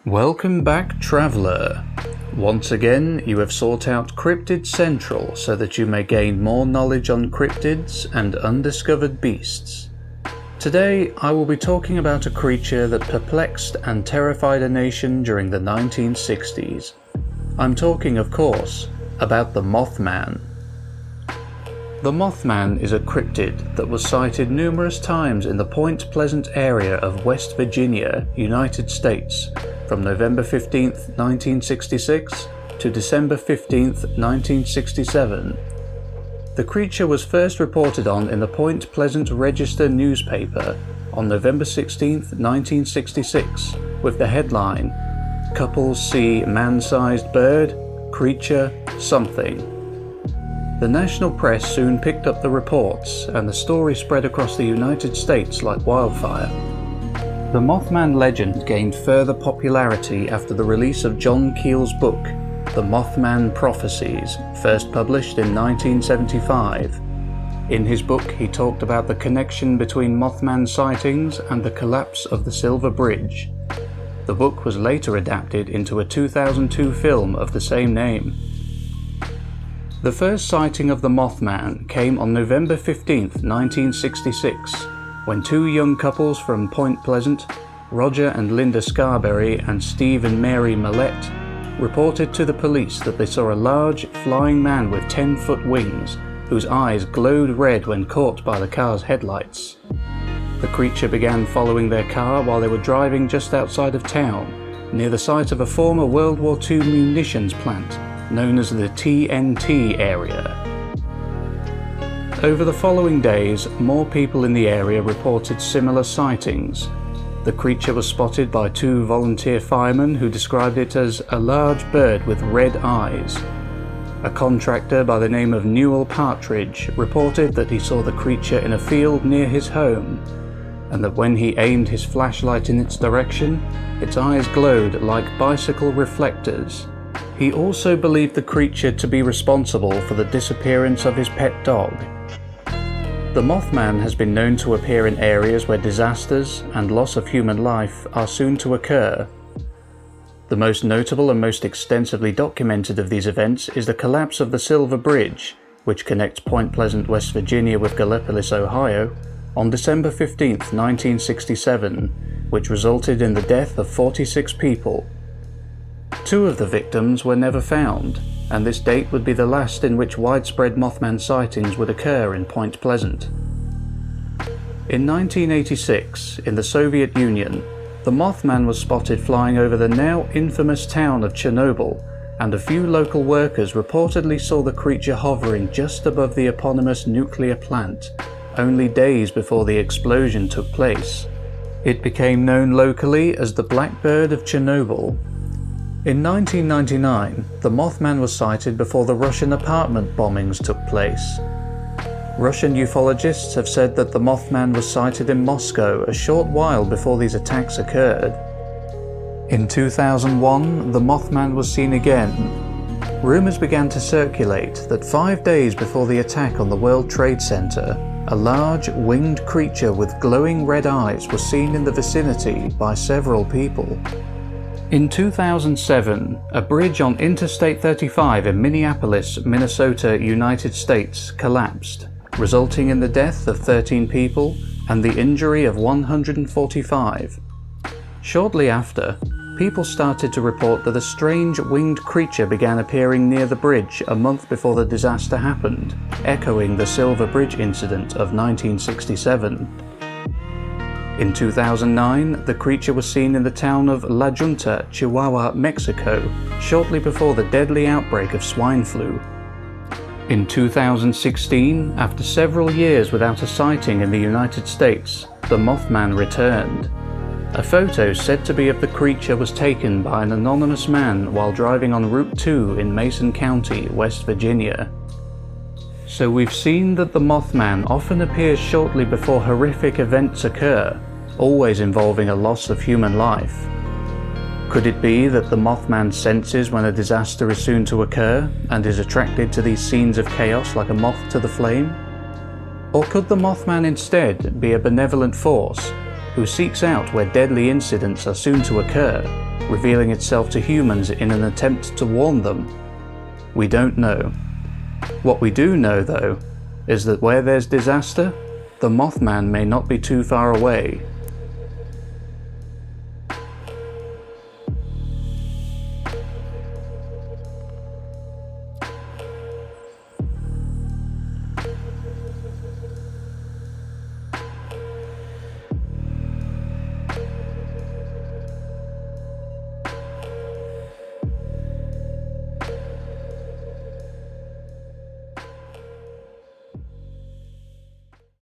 Welcome back, traveller. Once again, you have sought out Cryptid Central so that you may gain more knowledge on cryptids and undiscovered beasts. Today, I will be talking about a creature that perplexed and terrified a nation during the 1960s. I'm talking, of course, about the Mothman. The Mothman is a cryptid that was sighted numerous times in the Point Pleasant area of West Virginia, United States, from November 15, 1966 to December 15, 1967. The creature was first reported on in the Point Pleasant Register newspaper on November 16, 1966, with the headline, "Couples see man-sized bird, creature, something." The national press soon picked up the reports, and the story spread across the United States like wildfire. The Mothman legend gained further popularity after the release of John Keel's book, The Mothman Prophecies, first published in 1975. In his book, he talked about the connection between Mothman sightings and the collapse of the Silver Bridge. The book was later adapted into a 2002 film of the same name. The first sighting of the Mothman came on November 15, 1966, when two young couples from Point Pleasant, Roger and Linda Scarberry and Steve and Mary Millette, reported to the police that they saw a large, flying man with 10-foot wings, whose eyes glowed red when caught by the car's headlights. The creature began following their car while they were driving just outside of town, near the site of a former World War II munitions plant, known as the TNT area. Over the following days, more people in the area reported similar sightings. The creature was spotted by two volunteer firemen who described it as a large bird with red eyes. A contractor by the name of Newell Partridge reported that he saw the creature in a field near his home, and that when he aimed his flashlight in its direction, its eyes glowed like bicycle reflectors. He also believed the creature to be responsible for the disappearance of his pet dog. The Mothman has been known to appear in areas where disasters and loss of human life are soon to occur. The most notable and most extensively documented of these events is the collapse of the Silver Bridge, which connects Point Pleasant, West Virginia with Gallipolis, Ohio, on December 15, 1967, which resulted in the death of 46 people. Two of the victims were never found, and this date would be the last in which widespread Mothman sightings would occur in Point Pleasant. In 1986, in the Soviet Union, the Mothman was spotted flying over the now infamous town of Chernobyl, and a few local workers reportedly saw the creature hovering just above the eponymous nuclear plant, only days before the explosion took place. It became known locally as the Blackbird of Chernobyl. In 1999, the Mothman was sighted before the Russian apartment bombings took place. Russian ufologists have said that the Mothman was sighted in Moscow a short while before these attacks occurred. In 2001, the Mothman was seen again. Rumors began to circulate that 5 days before the attack on the World Trade Center, a large, winged creature with glowing red eyes was seen in the vicinity by several people. In 2007, a bridge on Interstate 35 in Minneapolis, Minnesota, United States collapsed, resulting in the death of 13 people and the injury of 145. Shortly after, people started to report that a strange winged creature began appearing near the bridge a month before the disaster happened, echoing the Silver Bridge incident of 1967. In 2009, the creature was seen in the town of La Junta, Chihuahua, Mexico, shortly before the deadly outbreak of swine flu. In 2016, after several years without a sighting in the United States, the Mothman returned. A photo said to be of the creature was taken by an anonymous man while driving on Route 2 in Mason County, West Virginia. So we've seen that the Mothman often appears shortly before horrific events occur, always involving a loss of human life. Could it be that the Mothman senses when a disaster is soon to occur and is attracted to these scenes of chaos like a moth to the flame? Or could the Mothman instead be a benevolent force who seeks out where deadly incidents are soon to occur revealing itself to humans in an attempt to warn them? We don't know. What we do know, though, is that where there's disaster, the Mothman may not be too far away.